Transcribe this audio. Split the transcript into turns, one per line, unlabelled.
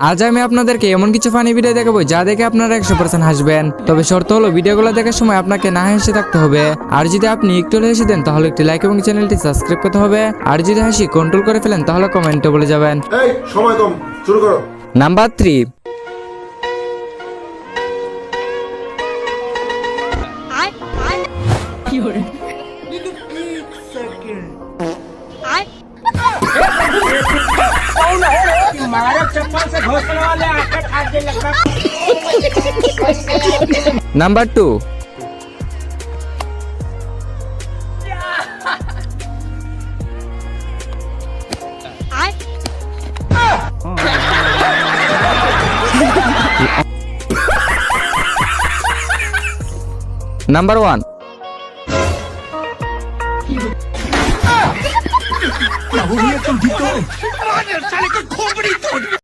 আজ আমি আপনাদেরকে এমন কিছু ফানি ভিডিও দেখাবো যা দেখে আপনারা 100% হাসবেন। তবে শর্ত হলো ভিডিওগুলো দেখার সময় আপনাকে না হেসে থাকতে হবে। আর যদি আপনি একটু হেসে দেন তাহলে একটি লাইক এবং চ্যানেলটি সাবস্ক্রাইব করতে হবে। আর যদি হাসি কন্ট্রোল করে ফেলেন তাহলে কমেন্টে বলে যাবেন।
এই সময় কম, শুরু করো।
নাম্বার 3। নাম্বার 2। নাম্বার 1।